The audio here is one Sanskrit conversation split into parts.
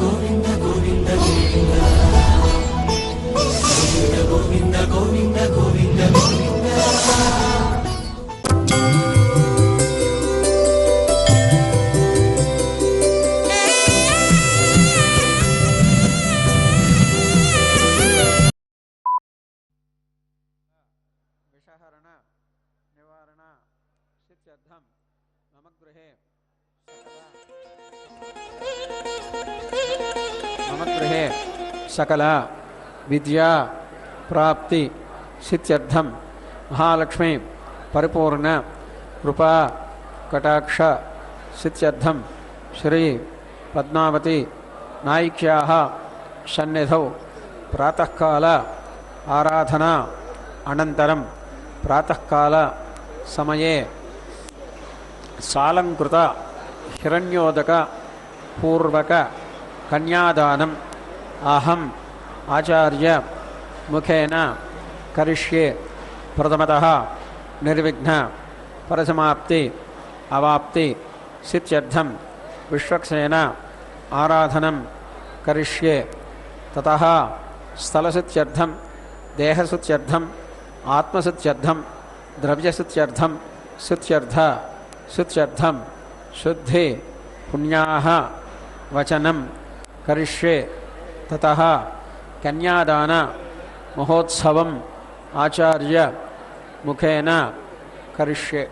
గోవింద గోవింద గోవింద గోవింద గోవింద గోవింద విషహరణ నివారణ సిద్ధ్యర్థం మమ గృహే సకల విద్యా ప్రాప్తి సిద్ధ్యర్థం మహాలక్ష్మి పరిపూర్ణ కృపా కటాక్ష సిద్ధ్యర్థం శ్రీ పద్మావతి నాయిక్యాః సన్నిధౌ ప్రాతఃకాల ఆరాధనా అనంతరం ప్రాతఃకాల సమయే సాలంకృత హిరణ్యోదక పూర్వక కన్యాదానం అహం ఆచార్య ముఖేన కరిష్యే. ప్రథమతః నిర్విఘ్న పరిసమాప్తి అవాప్తి సిద్ధ్యర్థం విశ్వక్సేన ఆరాధనం కరిష్యే. తతః స్థలసిద్ధ్యర్థం దేహసిద్ధ్యర్థం ఆత్మసిద్ధ్యర్థం ద్రవ్యసిద్ధ్యర్థం సిద్ధ్యర్థం శుద్ధి పుణ్యాః వచనం కరిష్యే. తతః కన్యాదాన మహోత్సవం ఆచార్య ముఖేన కరిష్యే.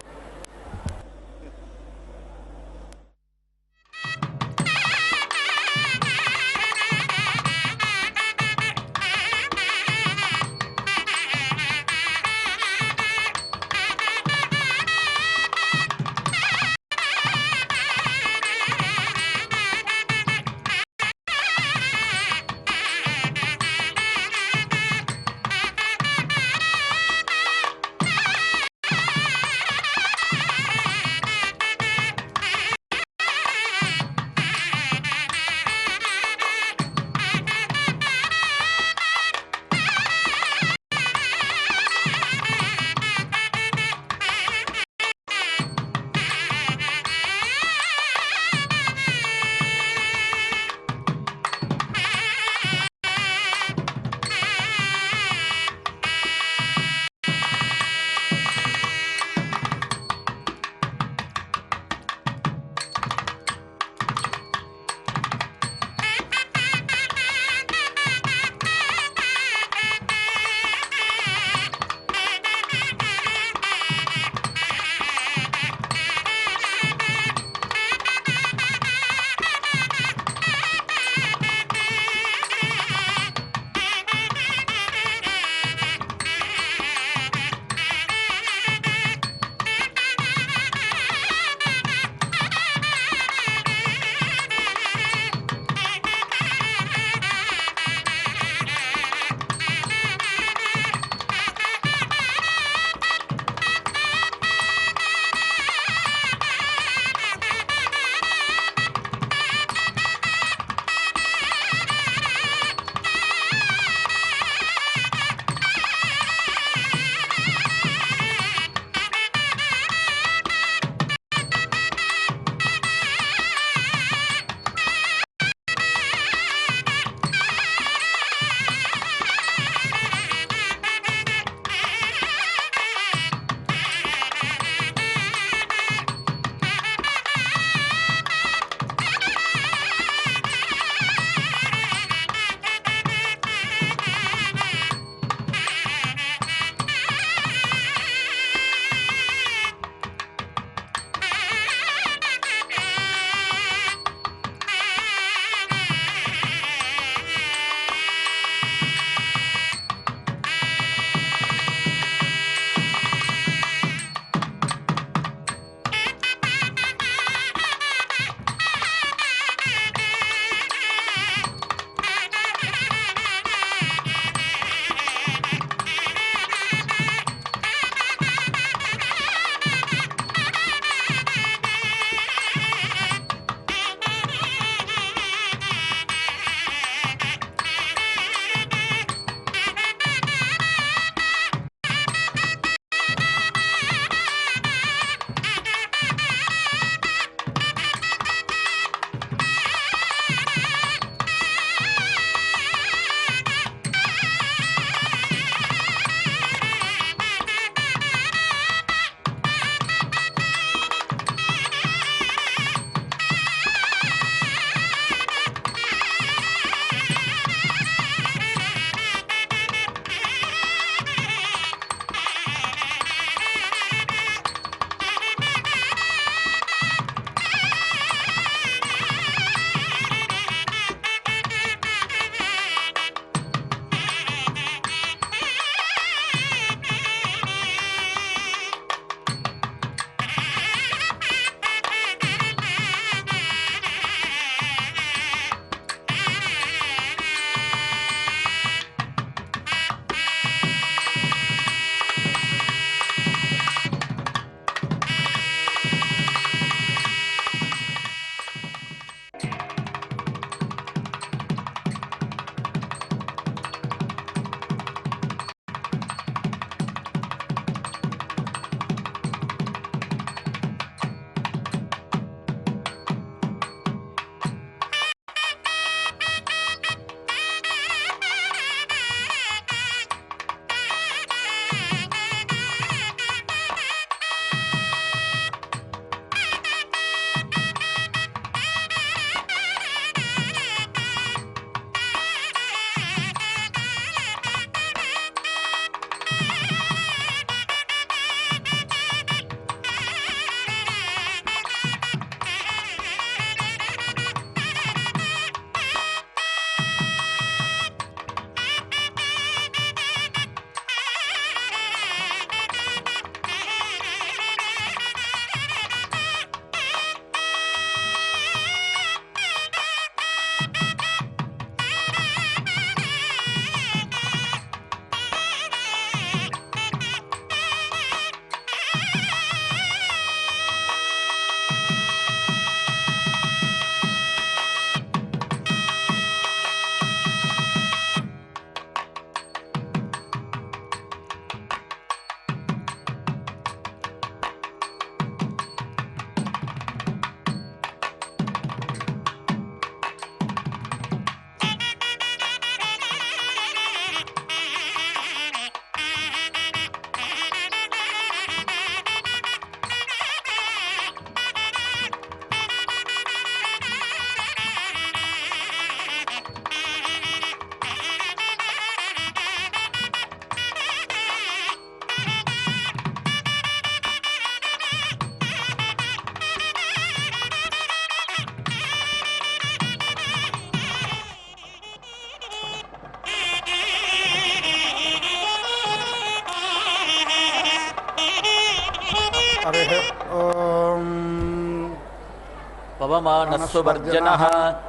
पवमानस्सुवर्जनः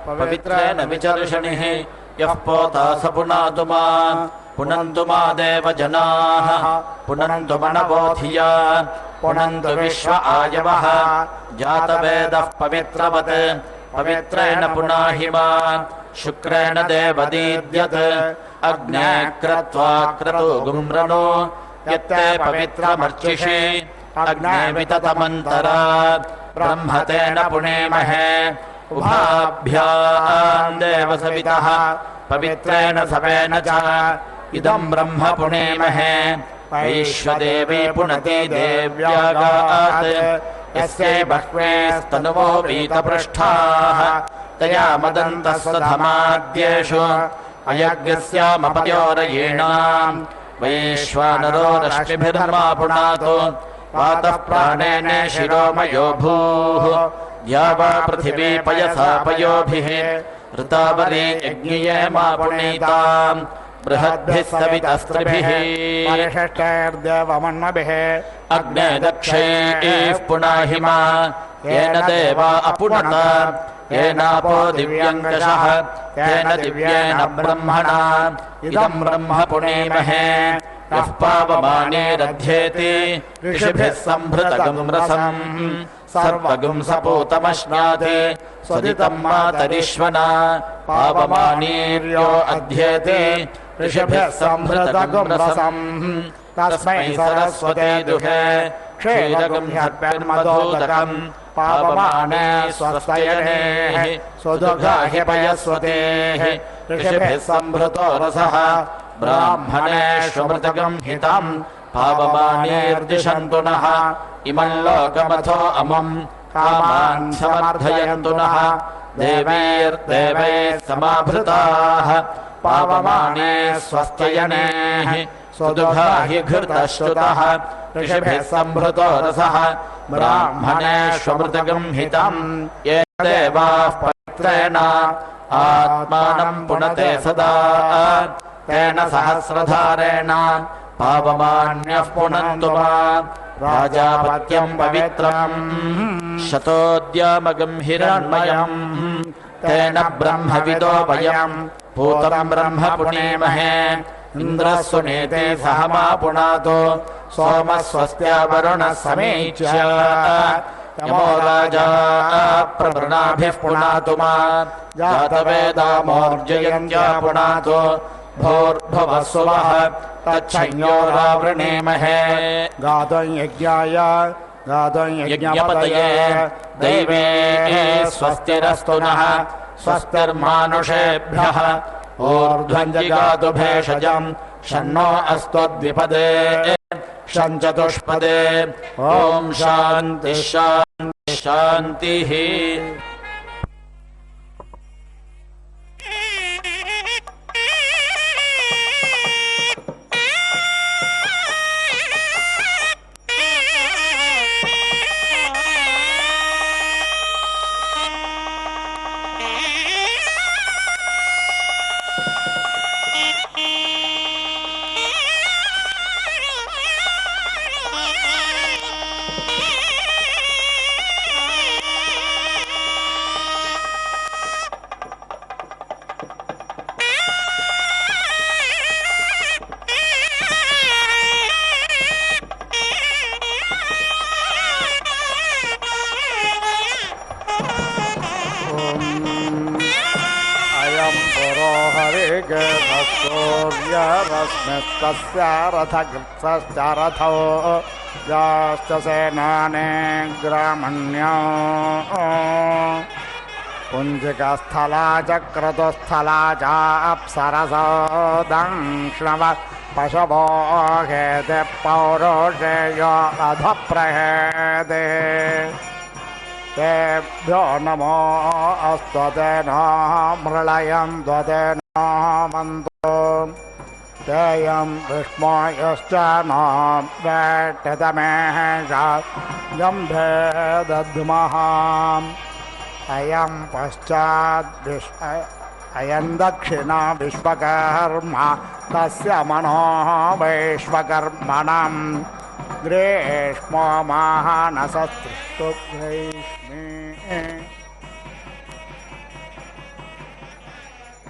पवित्रेण विचर्षणिः यः पोता स पुनातु मां पुनन्तु मा देवजनाः पुनन्तु मनवोधिया पुनन्तु विश्व आयवः जातवेदः पवित्रवत् पवित्रेण पुनाहि मा शुक्रेण देवदीद्यत् अग्ने क्रत्वा क्रतुगुम्रणो यत्ते पवित्रमर्चिषि अग्ने विततमन्तरा ब्रह्मतेन पुनेमहे उभाभ्याम् देवसवितः पवित्रेण सवेन च इदं ब्रह्म पुनेमहे वैश्वदेवी पुनति देव्यागात् यस्यै बह्वेस्तनुवो वीतपृष्ठाः तया मदन्तस्वधमाद्येषु अयज्ञस्यामपयोरयीणाम् वैश्वानरो रश्मिभिर्मा पुनातु वातः प्राणेन शिरोमयो भूः या वा पृथिवी पयसा पयोभिः ऋतावरे यज्ञये मा पुनीताम् बृहद्भिः सवितस्त्रिभिः परिषष्टैर्देवमन्मभिः अग्ने दक्षैः पुनाहि मा येन देवा अपुनत येनापो दिव्यङ्कषः येन दिव्येन ब्रह्मणा इदं ब्रह्म पुनेमहे यः पावमानेरध्येति ऋषिभिः सम्भृतगं रसम् सर्वगं सपूतमश्नाति स्वदितं मातरिश्वना पावमानीर्यो अध्येति ऋषिभिः सम्भृतगं रसम् तस्मै सरस्वते दुहे क्षीरगं ह्यर्प्यन्मधोदकम् पावमाने स्वस्तयनेः सुदुघाह्यपयस्वतेः ऋषिभिः सम्भृतो रसः ब्राह्मणेष्वमृतगं हितं पावमानेर्दिशन्तु नः इमं लोकमथो अमुं कामान् समर्थयन्तु नः देवैर्देवैः समाभृताः पावमाने स्वस्तयनेः सुदुघाहि घृतश्रुतः ऋषिभिः सम्भृतो रसः ब्राह्मणेष्वमृतगं हितं ये देवाः पवित्रेण आत्मानं पुनते सदा तेन सहस्रधारेण पावमान्यः पुनन्तु मा राजापत्यं पवित्रम् शतोद्यामगं हिरण्मयम् तेन ब्रह्मविदो वयं पूतं ब्रह्म पुनेमहे इन्द्रः सुनीते सह मा पुनातु सोमः स्वस्त्या वरुणः समीच्य यमो राजा प्रवृणाभिः पुनातु मा जातवेदामोर्जयन्त्या पुनातु भूर्भुवः सुवः तच्छंयोरावृणीमहे गातुं यज्ञाय गातुं यज्ञपतये दैवे स्वस्तिरस्तु नः स्वस्तिर्मानुषेभ्यः ऊर्ध्वं जगातु भेषजं शन्नो अस्त्वद्विपदे शञ्चतुष्पदे ॐ शान्तिः शान्तिः शान्तिः सूर्यरश्मिस्तस्य रथगृत्सश्च रथो याश्च सेनाने ग्रामण्यो पुञ्जिकस्थला च क्रतुस्थला च अप्सरसो दंष्णव पशवो हेते पौरुषेयो अधप्रहेते तेभ्यो नमो अस्त्वतेन मृळयं त्वतेन मन्तो तेयं विष्मयश्च न वेट्टतमेष जम्भे दद्मः अयं पश्चात् अयं दक्षिणा विश्वकर्मा तस्य मनो वैश्वकर्मणं ग्रीष्मो मानसस्तुग्रैष्मे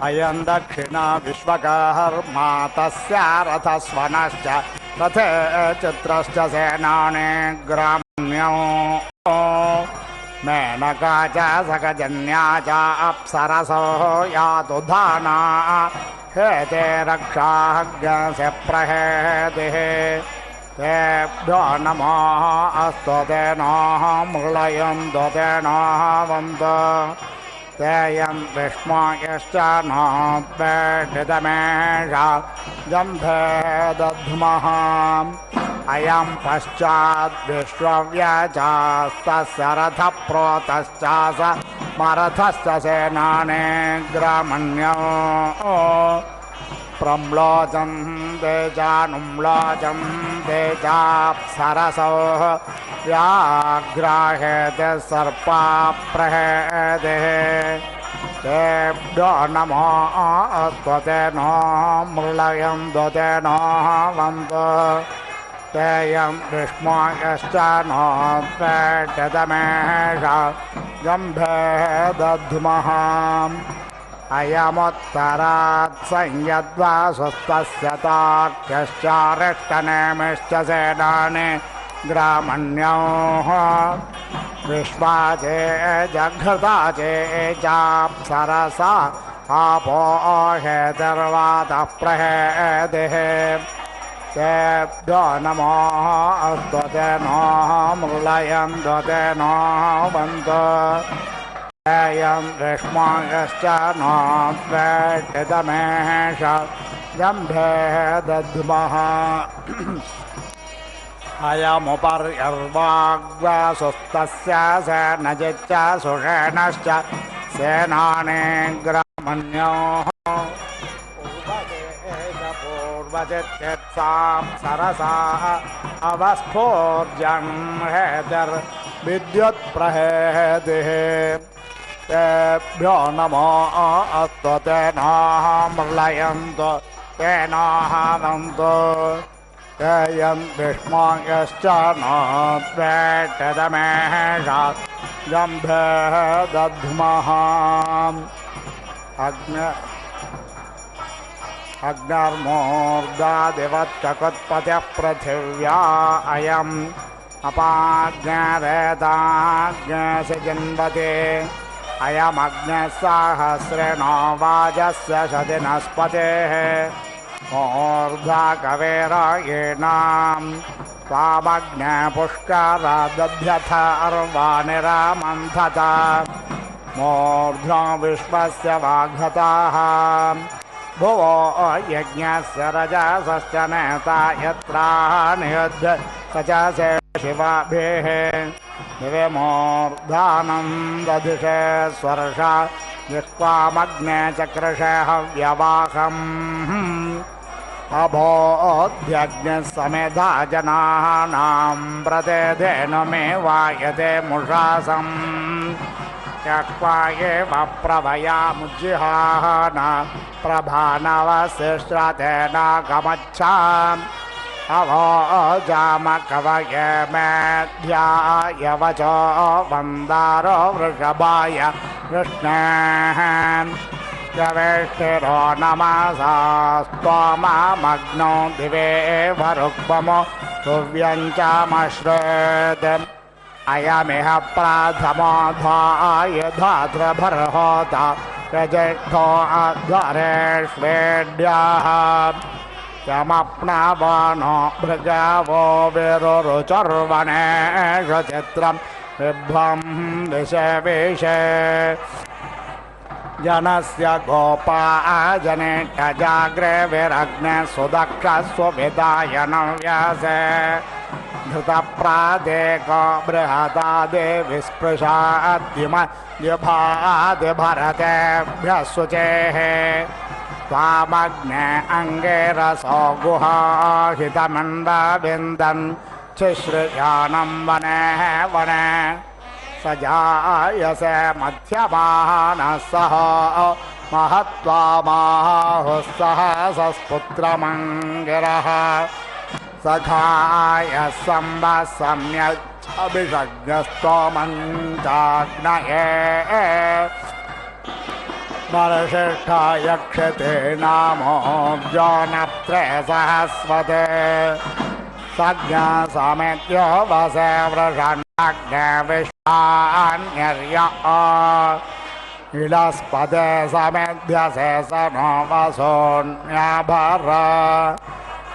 अयं दक्षिणा विश्वकर्मा तस्य रथस्वनश्च रथे चित्रश्च सेनाने ग्राम्यो मेनका च सकजन्या च अप्सरसो यातु धाना हेते रक्षाज्ञस्य प्रहेतिः तेभ्यो नमः अस्तु तेनः मृळयन्तु तेनः वन्तु तेयं विष्मायश्च नोत्पेटितमेषा जम्भे दध्मः अयं पश्चाद्विश्वव्यजास्तस्य रथप्रोतश्चास मरथश्च सेनाने ग्रामण्यो प्रम्लोचं तेजानुम्लोचं तेजाप्सरसो व्याघ्राहेते सर्पा प्रहेतिः तेभ्यो नमो अस्तु तेनो मृळयन्तु तेनो वन्तु तेयं विष्मायश्च नोत्पेटितमेषा जम्भे दध्मः अयमुत्तरात् संयद्वासुस्तस्य तार्क्यश्चारिष्टनेमिश्च सेनानि ग्रामण्योः विश्वाचे जघृता चाप्सरसा आपो हेतिर्वातः प्रहेतिः तेभ्यो नमो अस्तु तेनो मृळयन्तु तेनो वन्तु तेयं विष्मायश्च नोत्पेटितमेषा जम्भे दध्मः अयमुपर्यर्वाग्वासुस्तस्य सेनजिच्च सुषेणश्च सेनानि ग्रामण्योः पूर्वजित्यत्सां सरसा अवस्फोर्जं हेतिर्विद्युत्प्रहेतिः तेभ्यो नमो अस्तु तेनः मृळयन्तु तेनः वन्तु तेयं विष्मायश्च नोत्पेटितमेषा जम्भे दध्मः अग्निर्मूर्धादिवत्ककुत्पतिः पृथिव्या अयम् अपाज्ञरेताज्ञसि जिन्वते अयमग्निः सहस्रेणो वाजस्य शतिनस्पतेः मूर्धा कवेरायेणां त्वामग्ने पुष्करादध्यथ अर्वाणिरामन्थत मूर्ध्नो विश्वस्य वाग्हताः भुवो यज्ञस्य रजसश्च नेता यत्रानियुध्य स च से शिवाभिः दिवे मूर्धानं दधिषे स्वर्षा जिह्वामग्ने चक्रशे हव्यवाहम् अभोऽध्यग्निः समेधा जनानां प्रतेधेन मे वायते मुषासम् त्यक्त्वा एव प्रभयामुज्जिहान प्रभानवसिष्ठतेन गमच्छाम् अभोजामकवये मेध्यायवचो वन्दारो वृषभाय कृष्णः यवेष्टिरो नमसास्त्वमग्नो दिवे वरुक्मो तुव्यञ्चमश्रेत् अयमिह प्राथमोधाय धातृभर्होता प्रजेष्ठो अध्वरेष्वेड्याः यमप्नवनो भृगवो विरुरुचर्वणेषु चित्रं विभ्वं विषविषे जनस्य गोपाजनेष्टजाग्रे विरग्ने सुदक्षस्वभिदायनं व्यासे धृतप्रादेको बृहदादे विस्पृशाद्युमद्युभादिभरतेभ्यः शुचेः त्वामग्ने अङ्गेरसो गुहाहितमण्डविन्दन् छिश्रयानं वने वने स जायसे मध्यमानः सह महत्त्वामाहुः सहसस्पुत्रमङ्गिरः सखाय सम्यभिषज्ञस्तोमञ्चाग्नये वरशिष्ठाय क्षते नामो जनप्त्रे सज्ञा समेत्यो वसे वृषन्नग्ने विश्वान्यर्य इलस्पदे समेध्यसे स नो वसोऽन्यभर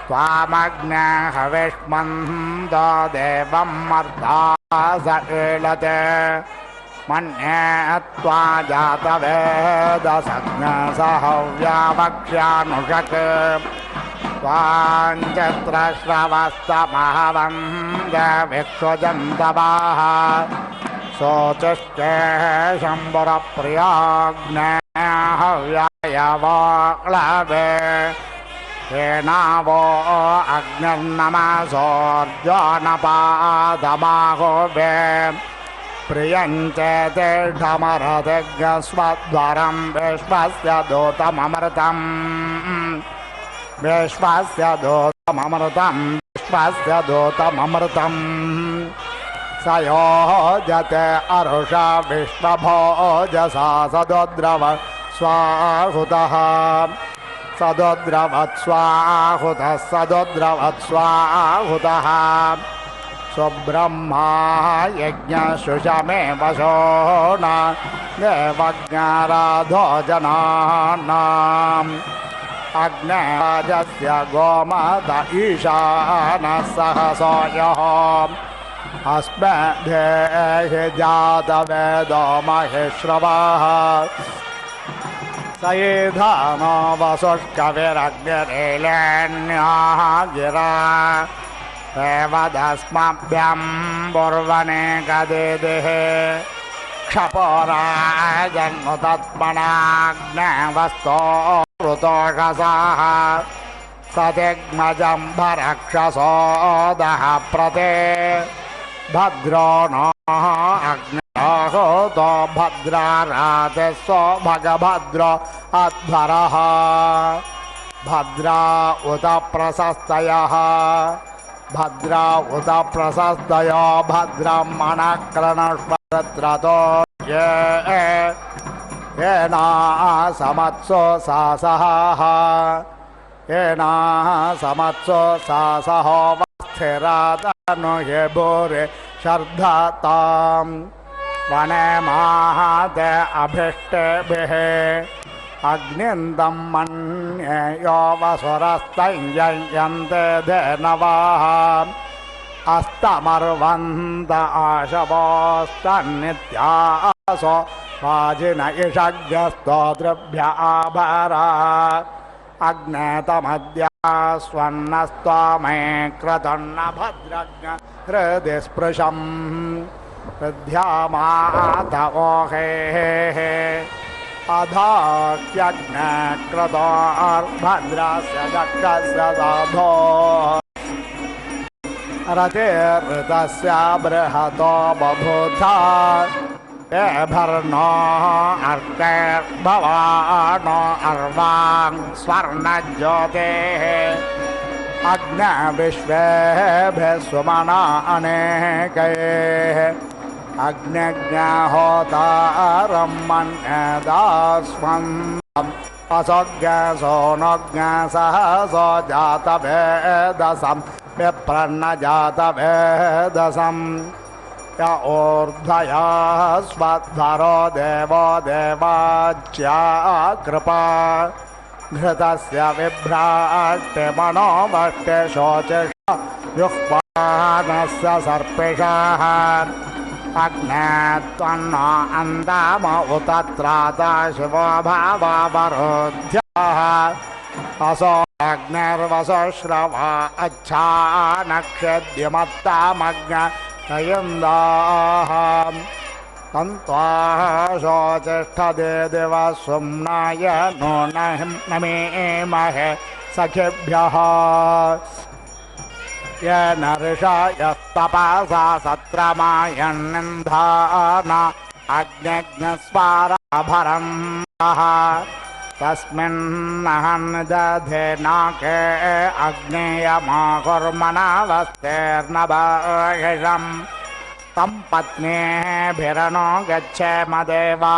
त्वामग्ने हविष्मन्द देवं मर्दा स ईळते मन्ये त्वा जातवेदसज्ञसहव्यावक्ष्यानुषक् त्वाञ्चत्रश्रवस्तमहवन्दविक्षजन्तवाः शोचिष्टे शम्बरप्रियाग्नेहव्यायवाक्लवे हेनावो अग्निर्नमसोर्जनपादमाहोवे प्रियञ्च तेषमरतिज्ञस्वध्वरं विश्वस्य दूतममृतम् विश्वस्य दूतममृतम् स योजते अरुषा विश्वभोजसा सदोद्रव स्वाहुतः सदोद्रवत्स्वाहुतः स्वब्रह्मा यज्ञशुषमे वशोन देवज्ञाराधो जनानाम् अग्नेराजस्य गोमत ईशानः सहसोऽयः अस्मद्देहि जातवेदो महेश्रवः स एधानो वसुष्कविरग्निरेलेन्यः गिरा एवदस्मभ्यं पूर्वने गदिदिः क्षपोराजन्मुतत्मनाग्नेवस्तो ऋतोषसः सदिग्मजम्भरक्षसोदः प्रते भद्रो नः अग्निहोतो भद्रारातिस्सो भगभद्रो अध्वरः भद्रा उत प्रशस्तयः भद्रा उत प्रशस्तयो भद्रमणकृणस्वरत्रतो येना समत्सो सासः येना समत्सो सासहो स्थिरातनु ये भूरि शर्धताम् वने माहते अभिष्टेभिः अग्निन्दं मन्ये यो वसुरस्तञ्जयन्ते धेनवः अस्तमर्वन्त आशवोस्तन्नित्यासो वाजिन इषज्ञस्तोतृभ्य आभरा अग्नेतमद्या स्वन्नस्त्वमे क्रतन्न भद्रज्ञ हृदि स्पृशम् हृद्यामातवोहेः अधाक्यग्नक्रतोर्भद्रस्य दक्षस्य साधो रतिर्ऋतस्य बृहतो बभूथा एभर्नो अर्कैर्भवानो अर्वां स्वर्णज्योतेः अग्ने विश्वेभिः सुमना अनेकैः अग्निज्ञहोतारं मन्यदास्मन् असोज्ञसो नोज्ञसहसो जातवेदसं विप्रन्न जातवेदसम् य ऊर्ध्वया स्वध्वरो देवो देवाच्या कृपा घृतस्य विभ्राट्यमनोमष्ट्य शोचिष युक्पानस्य सर्पिषः अग्ने त्वन्नो अन्दाम उत त्राता शिवो भावावरुध्यः असो अग्निर्वसुश्रवा अच्छानक्षद्यमत्तामग्न नयन्दाः तन्त्वाः शोचिष्ठदे दिवः सुम्नाय नो नमेमहे सखिभ्यः येन ऋषयस्तपसा सत्रमायन्निन्धान अग्निज्ञस्वाराभरन्तः तस्मिन्नहं दधे नाके अग्नेयमाकुर्मनावस्तेर्नभहिषम् तं पत्नीभिरनो गच्छेम देवा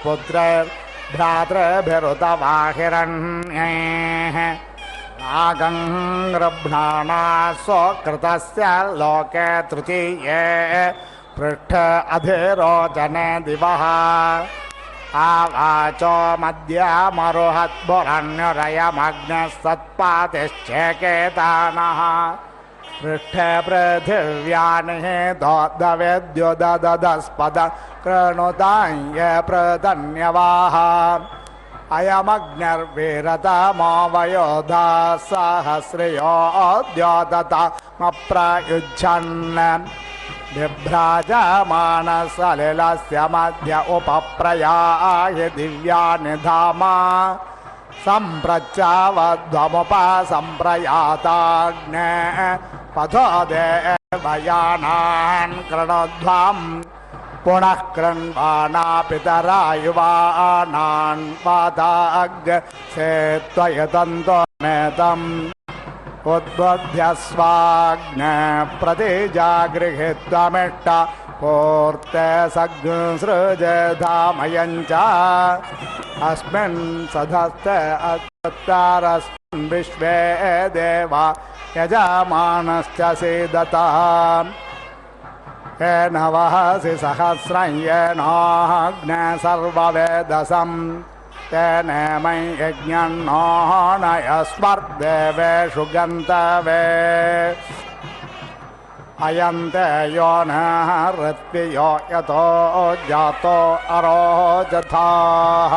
पुत्रैर् भ्रातृभिरुतवाहिरण्यैः रागं गृह्णाना स्वकृतस्य लोके तृतीये पृष्ठ अधिरोचने दिवः आवाचो मद्यामरुहद्भुरण्यरयमग्नस्तत्पातिश्चेकेतानः पृष्ठे पृथिव्यानिः दोद्दवेद्युददस्पद कृणुतां ये प्रतन्यवाः अयमग्निर्वीरतमो वयोधा सहस्रयोद्योततामप्रयुज्यन् बिभ्राजमानसलिलस्य मध्य उपप्रयाय दिव्यानि धामा सम्प्रच्चावध्वमुपसम्प्रयाताग्ने पथो देवयानान् कृणोध्वम् पुनः कृण्वाना पितरा युवानान् पाताग् सेत्वयतन्तोमेतम् उद्बुध्यस्वाग्न प्रतिजागृहीत्वमिष्ट पूर्ते सृजधामयञ्च अस्मिन् सधस्ते अत्तरस्मिन् विश्वे देवा यजमानश्च सीदतः येन वहसि सहस्रं येनाग्ने सर्ववेदसम् तेन मयि यज्ञन्नोहनयस्वर्देवेषु गन्तवे अयन्ते यो नः हृत्वियो यतो जातो अरोजथाः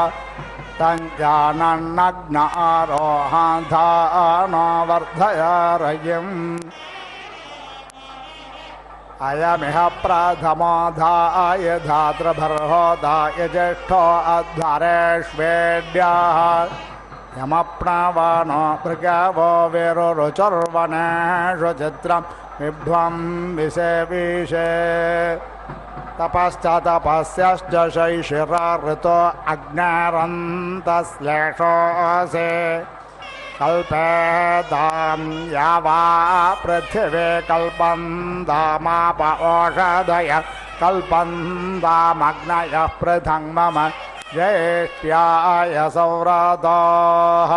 तञ्जानन्नग्न आरोहाधानो वर्धयारयिम् अयमिह प्रथमोधाय धातृभर्होदाय ज्येष्ठो अध्वरेष्वेड्याः यमप्नवानो भृगवो विरुरुचुर्वनेषु चित्रं विभ्वं विषे तपश्च तपस्यश्च शैशिरा ऋतो अग्निरन्तश्लेषोऽसि कल्पेतां यावा पृथिवे कल्पन्तामाप ओषधय कल्पन्तामग्नयः पृथङ् मम ज्येष्ठ्याय सौरथाः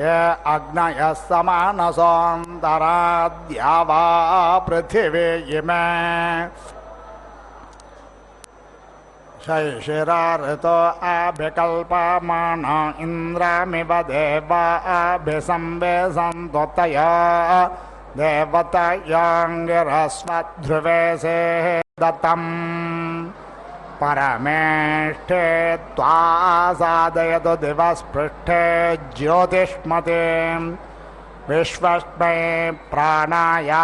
ये अग्नयः समानसोऽन्तराद्यावा पृथिवे इमे शैशिरा ऋतो अभिकल्पमान इन्द्रमिव देवा अभिसंवेशन्तोतया देवतयांगिरस्वध्रुवेशे दत्तम् परमेष्ठे त्वा साधयतु दिवस्पृष्ठे ज्योतिष्मते विश्वस्मै प्राणायापानाय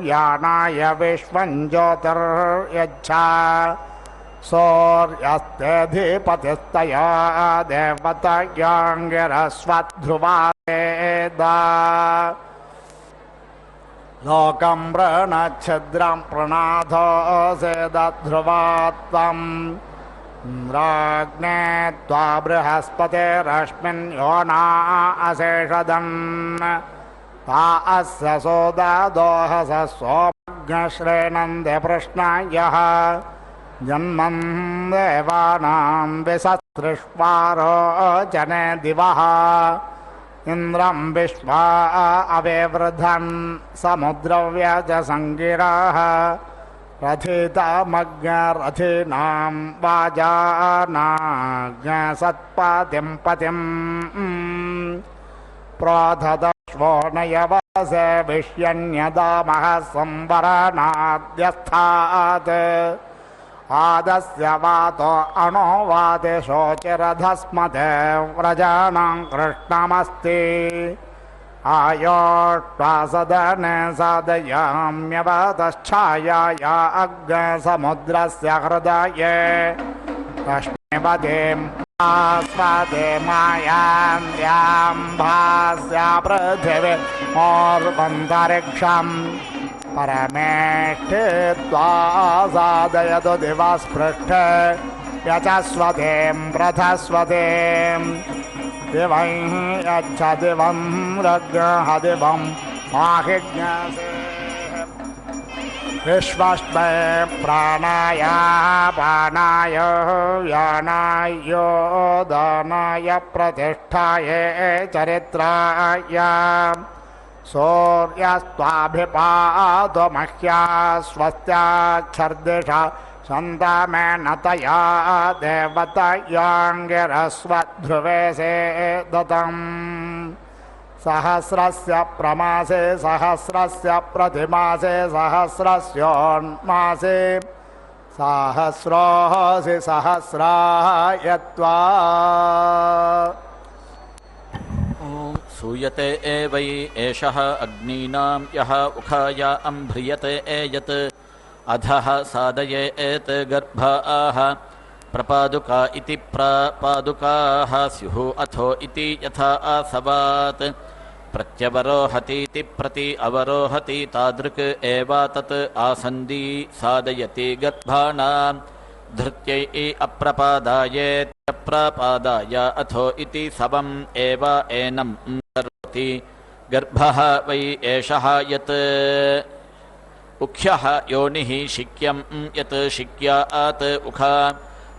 यानाय विश्वं ज्योतिर्यच्छा सूर्यस्तेऽधिपतिस्तया देवतयांगिरस्वध्रुवावेदा लोकं प्रणच्छिद्रं प्रणाथोऽसेदध्रुवात्वम् इन्द्राग्ने त्वा बृहस्पतिरश्मिन् योना अशेषदन् ता अस्य सोदादोहस सोमग्नश्रेणन्दे प्रश्नायः जन्मं देवानां विससृष्वारो जने दिवः इन्द्रं विश्वा अवेवृधन् समुद्रव्यजसङ्गिराः रथितामग्नरथीनां वाजानाज्ञसत्पतिं पतिम् प्रोधदश्वो नयवसे विष्यन्यदामः संवरणाद्यस्थात् आदस्य वातो अणो वाते शोचिरधस्मते व्रजानां कृष्णमस्ति आयोष्टासदने साधयाम्यवतश्छायाया अग्नसमुद्रस्य हृदये रश्मिपतिं आस्वादे मायां भास्या पृथिवी मोर्वन्तरिक्षम् परमेष्ठे त्वा साधयतु दिवस्पृष्ठे यचस्वतीं प्रथस्वतीं दिवं यच्छ दिवं रग्नः दिवं माहिज्ञसे विश्वस्मै प्राणाय पानाय व्यानाय दानाय प्रतिष्ठाय चरित्राय सूर्यस्त्वाभिपादो मह्या स्वस्त्याक्षर्दिषा छन्दमेनतया देवतयाङ्गिरस्वध्रुवेशे दतम् सहस्रस्य प्रमासे सहस्रस्य प्रतिमासे सहस्रस्योन्मासे सहस्रोऽसि सहस्रायत्वा सूयते वै एषः अग्नीनां यः उखाय अम्भ्रियते यत् अधः सादयेत् गर्भाः प्रपादुका इति प्रापादुकाः स्युः अथो इति यथा आसवात् प्रत्यवरोहतीति प्रति अवरोहति तादृक् एव तत् आसन्दी सादयति गर्भाणां धृत्यै अप्रपादायेत्यप्रपादाय अथो इति सवम् एव एनं करोति गर्भः वै एषः यत् उख्यः योनिः शिक्यं यत् शिक्यात् उखा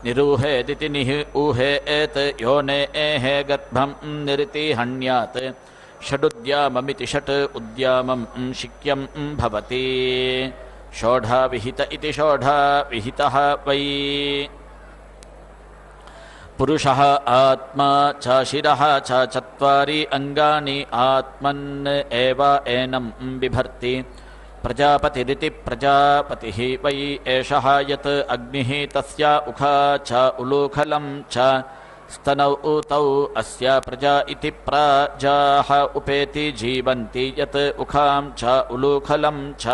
निरूहेदिति ऊहेत् योनेः गर्भं निरितिहण्यात् षडुद्याममिति षट् उद्यामं शिक्यं भवति षोढा विहित इति षोढा विहितः वै पुरुषः आत्मा च शिरः च चत्वारि अङ्गानि आत्मन् एव एनं बिभर्ति प्रजापतिरिति प्रजापतिः वै एषः यत् अग्निः तस्य उखा च उलूखलं च स्तनौ तौ अस्य प्रजा इति प्राजाः उपेति जीवन्ति यत् उखां च उलूखलं च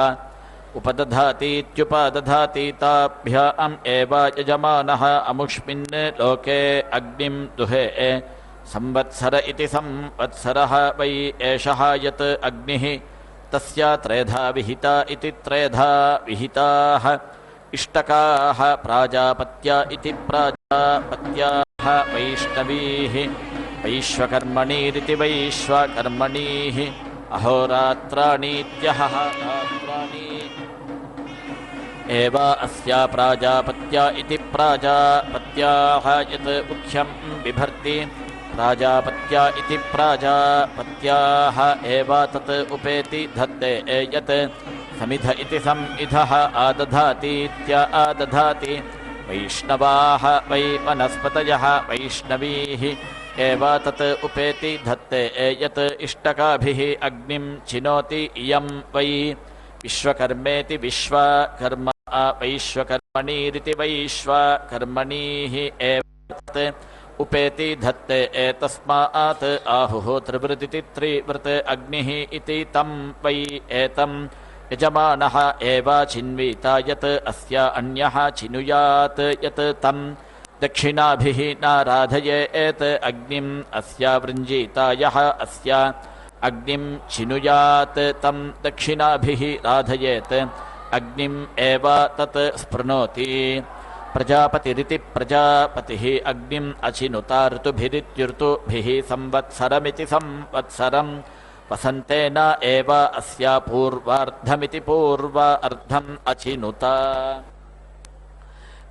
उपदधातीत्युपदधाति ताभ्याम् एव यजमानः अमुष्मिन् लोके अग्निं दुहे संवत्सर इति संवत्सरः वै एषः यत् अग्निः तस्य त्रेधा विहिता इति त्रेधा विहिताः इष्टकाः प्राजापत्या इति प्राजापत्याः वैष्णवीः वैश्वकर्मणीरिति वैश्वकर्मणीः अहोरात्राणीत्यहः रात्राणि एव अस्या प्राजापत्या इति प्राजापत्याः यत् मुख्यं बिभर्ति प्राजापत्या इति प्राजापत्याः एव तत् उपेति धत्ते यत् समिध इति समिधः आदधातीत्य आदधाति वैष्णवाः वै वनस्पतयः वैष्णवीः एव तत् उपेति धत्ते यत् इष्टकाभिः अग्निं चिनोति इयं वै विश्वकर्मेति विश्वकर्मा वैश्वकर्मणीरिति वैश्वकर्मणीः एव तत् उपेति धत्ते एतस्मात् आहुः त्रिवृतिति त्रिवृत् अग्निः इति तं वै एतं यजमानः एव चिन्वीता यत् अस्य अन्यः चिनुयात् यत् तं दक्षिणाभिः नाराधयेत् अग्निम् अस्य वृञ्जीता यः अस्य अग्निं चिनुयात् तं दक्षिणाभिः राधयेत् अग्निम् एव तत् स्पृणोति प्रजापतिरिति प्रजापतिः अग्निम् अचिनुता ऋतुभिरित्युर्तुभिः संवत्सरमिति संवत्सरं वसन्तेन एव अस्य पूर्वार्धमिति पूर्वार्धम् अचिनुता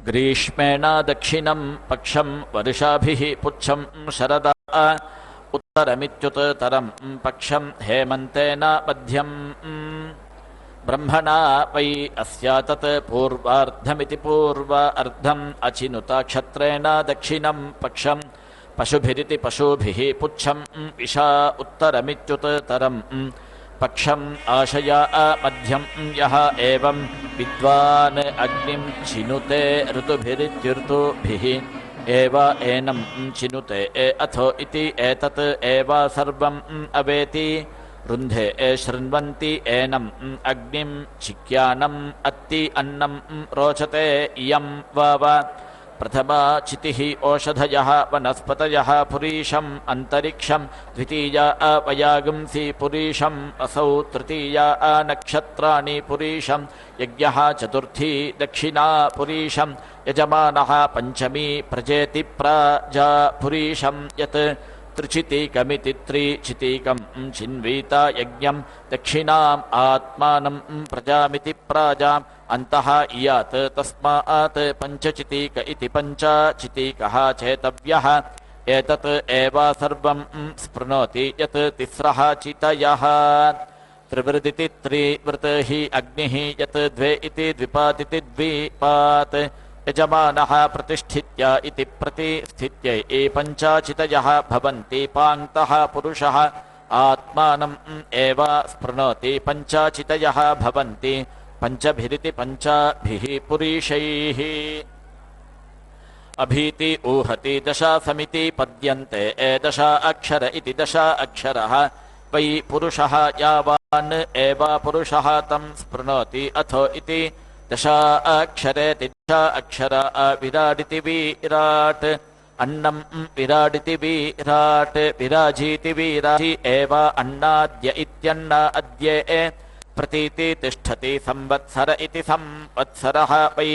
ग्रीष्मेण दक्षिणं पक्षं वर्षाभिः पुच्छं शरदा उत्तरमित्युत्तरं पक्षं हेमन्तेन मध्यं ब्रह्मणा वै अस्य तत् पूर्वार्धमिति पूर्वार्धम् अचिनुता क्षत्रेण दक्षिणं पक्षं पशुभिरिति पशुभिः पुच्छं इषा उत्तरमित्युत्तरं पक्षम् आशया मध्यं यः एवं विद्वान् अग्निं चिनुते ऋतुभिरित्युर्तुभिः एव एनं चिनुते अथो इति एतत् एव सर्वम् अवेति रुन्धे शृण्वन्ति एनम् अग्निं चिक्यानम् अत्ति अन्नं रोचते इयं वाव प्रथमा चितिः ओषधयः वनस्पतयः पुरीशम् अन्तरिक्षं द्वितीया वयागुंसि पुरीशम् असौ तृतीया नक्षत्राणि पुरीशं यज्ञः चतुर्थी दक्षिणा पुरीशं यजमानः पञ्चमी प्रजेति प्राजा पुरीशं यत् त्रिचितीकमिति त्रिचितीकं चिन्वीता यज्ञं दक्षिणाम् आत्मानं प्रजामिति प्राजाम् अन्तः इयात् तस्मात् पञ्चचितीक इति पञ्चचितीकः चेतव्यः एतत् एव सर्वं स्पृणोति यत् तिस्रः चितयः त्रिवृदिति त्रिवृत् हि अग्निः यत् द्वे इति द्विपादिति द्विपात् यजमानः प्रतिष्ठित्य इति प्रतिष्ठित्यै पञ्चचितयः भवन्ति पाङ्क्तः पुरुषः आत्मानम् एव स्पृणोति पञ्चचितयः भवन्ति पञ्चभिरिति पञ्चभिः पुरीषैः अभीति ऊहति दशासमिति पद्यन्ते दश अक्षर इति दश अक्षरः वै पुरुषः यावान् एव पुरुषः तं स्पृणोति अथो इति दश अक्षरे दश अक्षर विराडिति विराट् अन्नं विराडिति विराट् विराजीति विराजि एव अन्नाद्य इत्यन्न अद्ये प्रतीति तिष्ठति संवत्सर इति संवत्सरः वै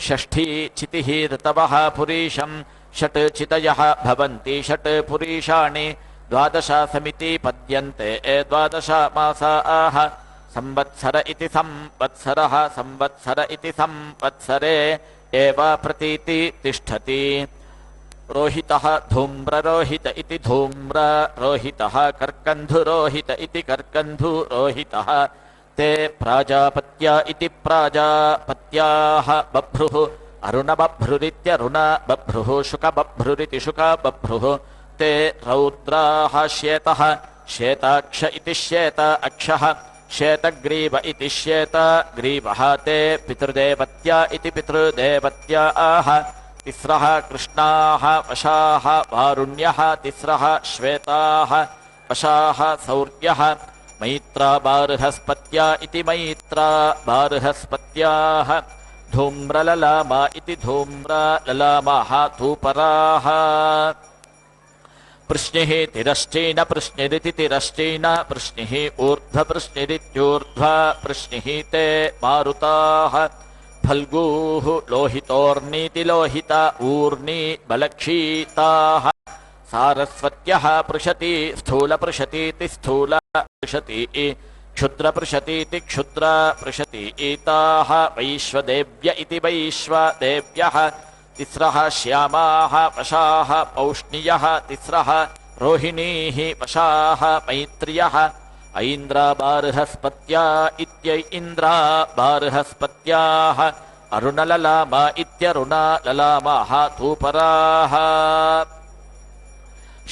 षष्ठी चितिः ऋतवः पुरीशं षट् चितयः भवन्ति षट् पुरीषाणि द्वादशासमिति पद्यन्ते द्वादश मासाः संवत्सर इति संवत्सरः संवत्सर इति संवत्सरे एव प्रतीति तिष्ठति रोहितः धूम्ररोहित इति धूम्ररोहितः कर्कन्धुरोहित इति कर्कन्धुरोहितः ते प्राजापत्या इति प्राजापत्याः बभ्रुः अरुणबभ्रुरित्यरुणबभ्रुः शुकबभ्रुरिति शुकबभ्रुः ते रौद्राः श्वेतः श्वेताक्ष इति श्वेत अक्षः श्वेतग्रीव इति श्वेतग्रीवः ते पितृदेवत्या इति पितृदेवत्याः तिस्रः कृष्णाः वशाः वारुण्यः तिस्रः श्वेताः वशाः सौर्यः मैत्रा बार्हस्पत्या इति मैत्रा बार्हस्पत्याः धूम्रललामा इति धूम्रललामाः धूपराः पृश्निः तिरश्चीन पृश्निरिति तिरश्चीन पृश्निः ऊर्ध्वपृश्निरित्यूर्ध्व पृश्निः ते मारुताः फल्गूः लोहितोर्नीति लोहिता ऊर्णी बलक्षीताः सारस्वत्यः पृशति स्थूलपृशतीति स्थूलपृशति क्षुद्रपृशतीति क्षुद्रपृशति एताः वैश्वदेव्य इति वैश्वदेव्यः तिस्रः श्यामाः वशाः पौष्णियः तिस्रः रोहिणीः वशाः मैत्र्यः ऐन्द्राबार्हस्पत्या इत्यै इन्द्राबार्हस्पत्याः अरुणललामा इत्यरुणललामाः धूपराः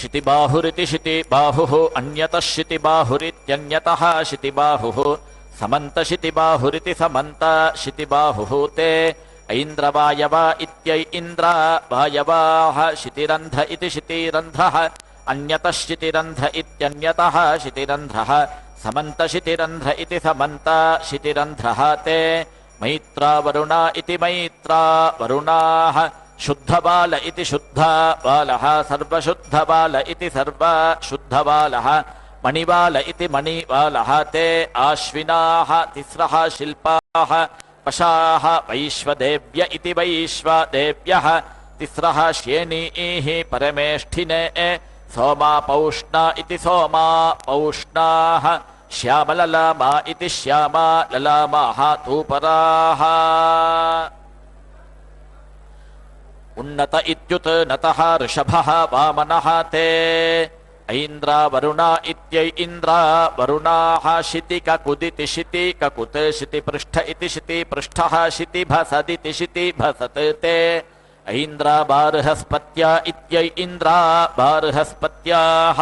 शितिबाहुरिति शितिबाहुः अन्यतः शितिबाहुरित्यन्यतः शितिबाहुः समन्तशितिबाहुरिति समन्तशितिबाहुः ते ऐन्द्रवायव इत्यै इन्द्रवायवाः शितिरन्ध्र इति शितिरन्ध्रः अन्यतः शितिरन्ध्र इत्यन्यतः शितिरन्ध्रः समन्तशितिरन्ध्र इति समन्तशितिरन्ध्रः ते मैत्रावरुणा इति मैत्रावरुणाः शुद्धबाल इति शुद्धबालः सर्वशुद्धबाल इति सर्वशुद्धबालः मणिबाल इति मणिबालः ते आश्विनाः तिस्रः शिल्पाः वशाः वैश्वदेव्य इति वैश्वदेव्यः तिस्रः श्येनीः परमेष्ठिने सोमापौष्णा इति सोमापौष्णाः श्यामललामा इति श्यामललामाः धूपराः उन्नत इत्युत नतः ऋषभः वामनः ते ऐन्द्रावरुणा इत्यै इन्द्रावरुणाः शितिककुदिति शितिककुत् शितिपृष्ठ इति शितिपृष्ठः शितिभसदिति शितिभसत् ते ऐन्द्राबार्हस्पत्या इत्यै इन्द्राबार्हस्पत्याः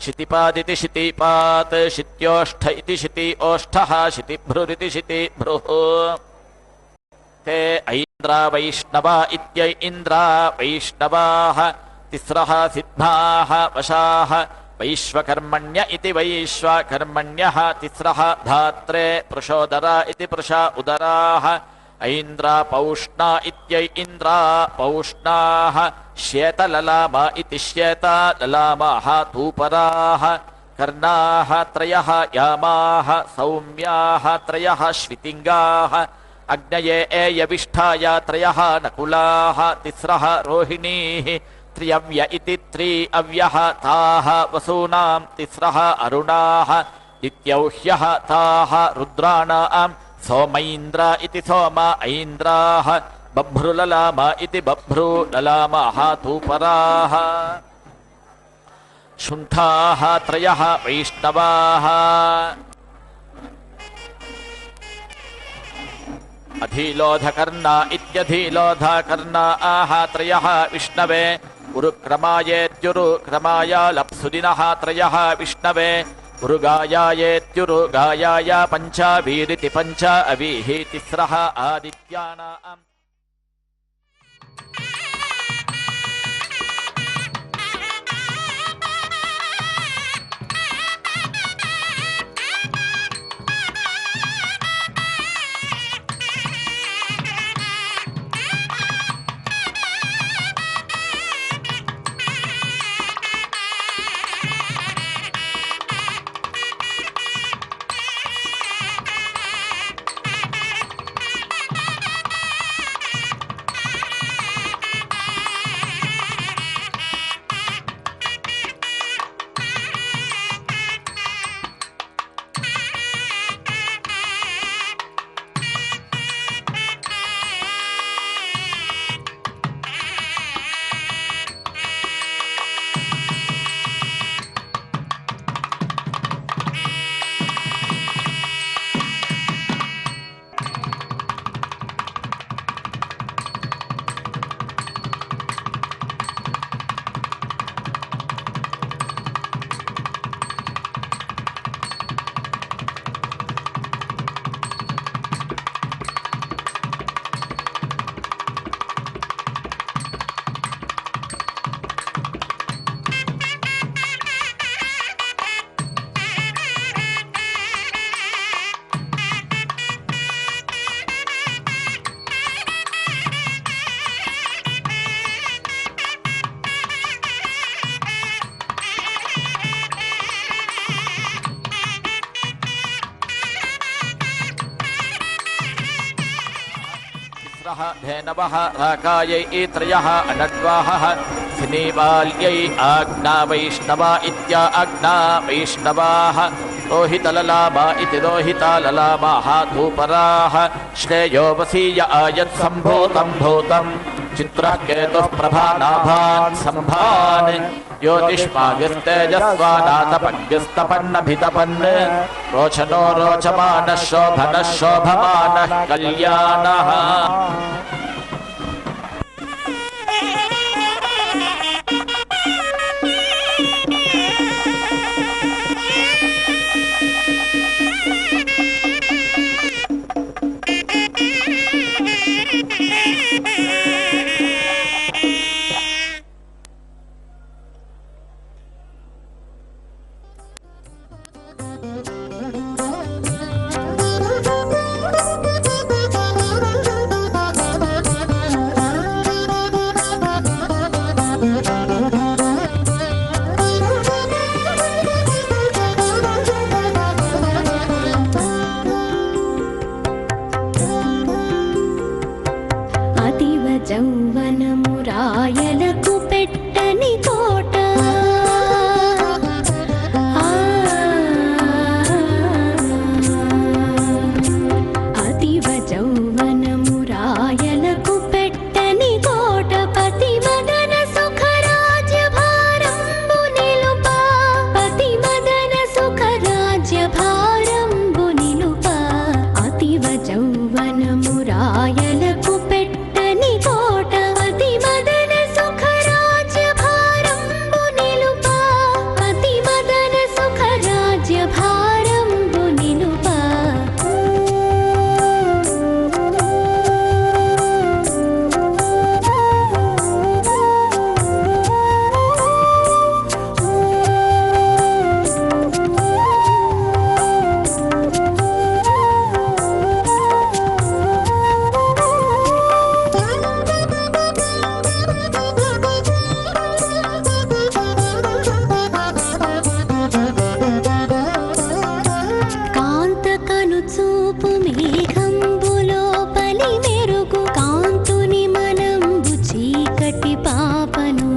शितिपादिति शितिपात् शित्योष्ठ इति शितिओष्ठः शितिभ्रुरिति शितिभ्रुः ते ऐन्द्रावैष्णवा इत्यै इन्द्रावैष्णवाः तिस्रः सिद्धाः वशाः वैश्वकर्मण्य इति वैश्वकर्मण्यः तिस्रः धात्रे प्रशोदरा इति प्रशा उदराः ऐन्द्रापौष्णा इत्यै इन्द्रापौष्णाः श्वेतललामा इति श्वेतललामाः धूपराः कर्णाः त्रयः यामाः सौम्याः त्रयः श्वितिङ्गाः अग्नये एयविष्ठाय त्रयः नकुलाः तिस्रः रोहिणीः त्र्यव्य इति त्रि अव्यः ताः वसूनां तिस्रः अरुणाः द्वितीयौह्यः ताः रुद्राणां सोमैन्द्र इति सोम ऐन्द्राः बभ्रुललाम इति बभ्रुललामाः तूपराः शुण्ठाः त्रयः वैष्णवाः अधीलोधकर्णा इत्यधीलोधकर्णा आह त्रयः विष्णवे उरुक्रमायेत्युरुक्रमाय लप्सुदिनः त्रयः विष्णवे उरुगायायेत्युरुगायाय पञ्चावीरिति पञ्च अवीः तिस्रः आदित्यानाम् धेनवः राकायै त्रयः अनड्वाहः सिनीबाल्यै आज्ञा वैष्णवा इत्या आज्ञा वैष्णवाः रोहितललामा इति रोहिताललामाः धूपराः श्रेयो वसीय आयत्सम्भूतं भूतं चित्रकेतुः प्रभानाभान् सम्भान् ज्योतिष्मागिस्तेजस्वानातपग्यस्तपन्नभितपन् रोचनो रोचमानः शोभनः शोभमानः कल्याणः జౌవనమురాయలకు పెట్టని తోట అతివ జౌవనమురాయలకు పెట్టని తోట పతిమదన సుఖరాజ్య భారంబు నిలుప పతిమదన సుఖరాజ్య భారంబు నిలుప అతివ జౌవనమురాయలకు పెట్టని తోట పతిమదన సుఖరాజ్య భారంబు నిలుప పతిమదన సుఖరాజ్య భారంబు నిలుప కాంతకను చూపు మేఘంబులోపలి మెరుగు కాంతుని మనంబు చీకటి పాపను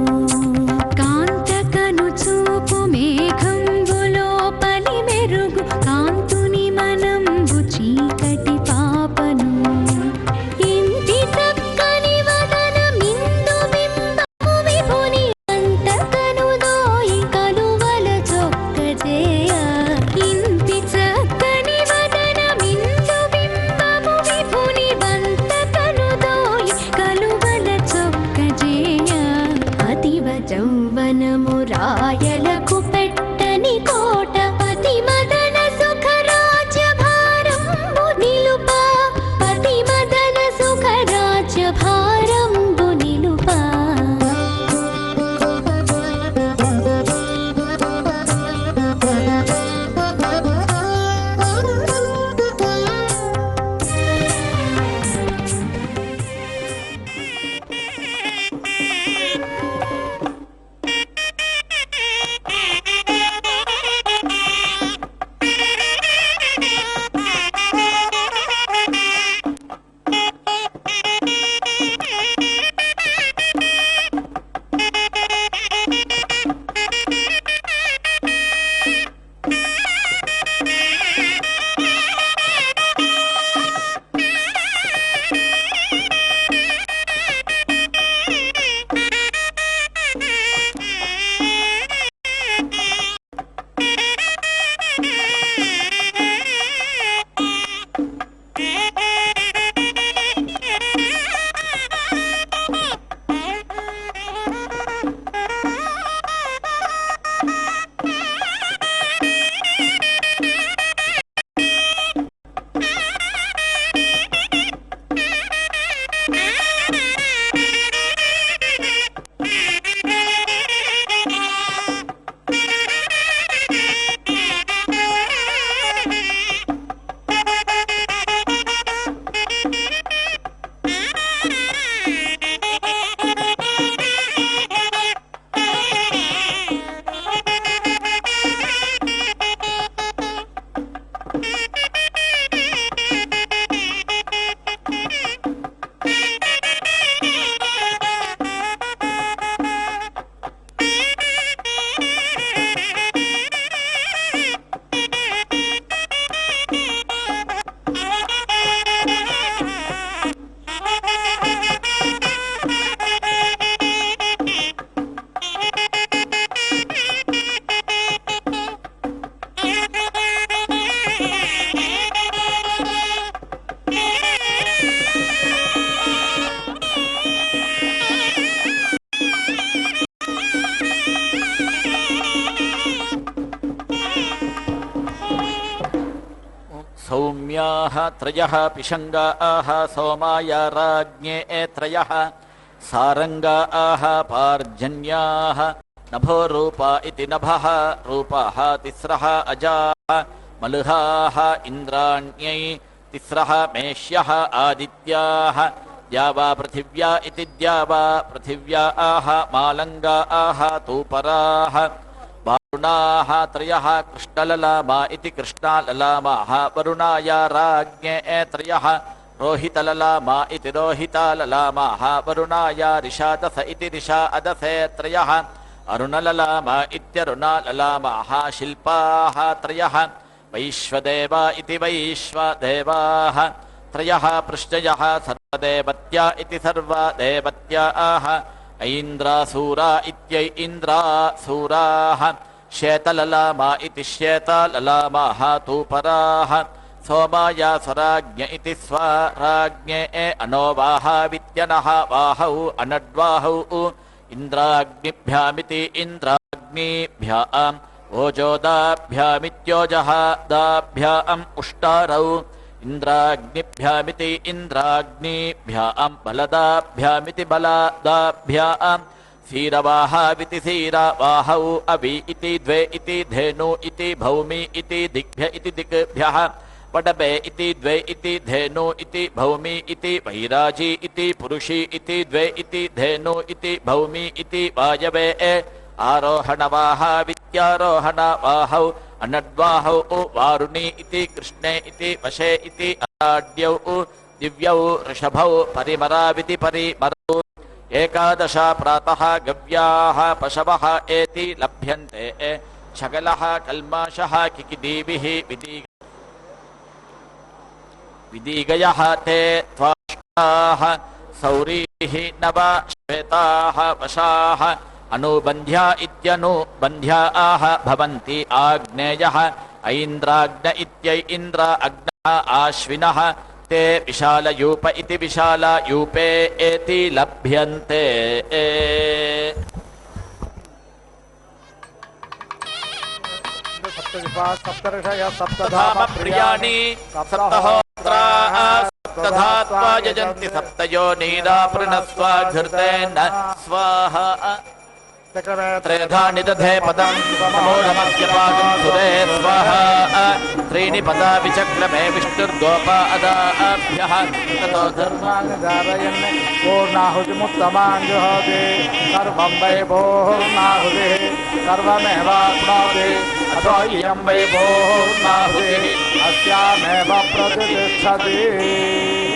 ధనము రాయలకు పెట్టని కోట పతి మదన సుఖ రాజ్య భారంబు నిలుప పతి మదన సుఖ రాజ్య భారంబు నిలుప सौम्याः त्रयः पिशङ्गाः सोमाय राज्ञे त्रयः सारङ्गाः पार्जन्याः नभोरूपा इति नभः रूपाः तिस्रः अजाः मलुहाः इन्द्राण्यै तिस्रः मेष्यः आदित्याः द्यावा पृथिव्या इति द्यावा पृथिव्याः मालङ्गाः तूपराः वरुणाः त्रयः कृष्णललामा इति कृष्णाललामाः वरुणाय राज्ञे त्रयः रोहितललामा इति रोहिताललामाः वरुणाय ऋषादस इति ऋषादसे त्रयः अरुणललामा इत्यरुणाललामाः शिल्पाः त्रयः वैश्वदेवा इति वैश्वदेवाः त्रयः पृष्ठयः सर्वदेवत्या इति सर्वदेवत्याः ऐन्द्रासूरा इत्यै इन्द्रासूराः श्वेतललामा इति श्वेतललामाः तूपराः सोमाय स्वराज्ञ इति स्वराज्ञे अनोवाः विद्यनः वाहौ अनड्वाहौ इन्द्राग्निभ्यामिति इन्द्राग्निभ्याम् ओजोदाभ्यामित्योजः दाभ्याम् उष्टारौ इन्द्राग्निभ्यामिति इन्द्राग्निभ्याम् बलदाभ्यामिति बलदाभ्याम् सीरवाहाविति सीरवाहौ अवि इति द्वे इति धेनु इति भौमि इति दिग्भ्य इति दिग्भ्यः वडबे इति द्वे इति धेनु इति भौमि इति वैराजी इति पुरुषी इति द्वे इति धेनु इति भौमि इति वायवे आरोहणवाहा विद्यारोहणवाहौ अनड्वाहौ वारुणी इति कृष्णे इति वशे इति अराड्यौ दिव्यौ ऋषभौ परिमराविति परिमरौ एकादश प्रातः गव्याः पशवः एति लभ्यन्ते शकलः कल्माषः किकिदीभिः विदीगयः ते त्वाष्टाः सौरीः नव श्वेताः वशाः अनुबन्ध्या इत्यनुबन्ध्याः भवन्ति आग्नेयः ऐन्द्राग्न इत्यै इन्द्र अग्नः आश्विनः ते विशालयूप इति विशालयूपे एति लभ्यन्ते सप्तऋषय धाम सप्तधाम प्रियाणि सप्तहोत्राः सप्तधात्वा यजन्ति सप्तयोनीरा पृणस्वाघृतेन स्वाहा त्रेधानि दधे पदं नमो नमस्य पादं सुरे स्वाहा त्रीणि पदा विचक्रमे विष्णुर्गोपा अदाभ्यः ततो धर्मान् पूर्णाहुतिमुत्तमान् जुहोति सर्वं वै पूर्णाहुतिः सर्वमेवाप्नोति अथो इयं वै पूर्णाहुतिः अस्यामेव प्रतिष्ठति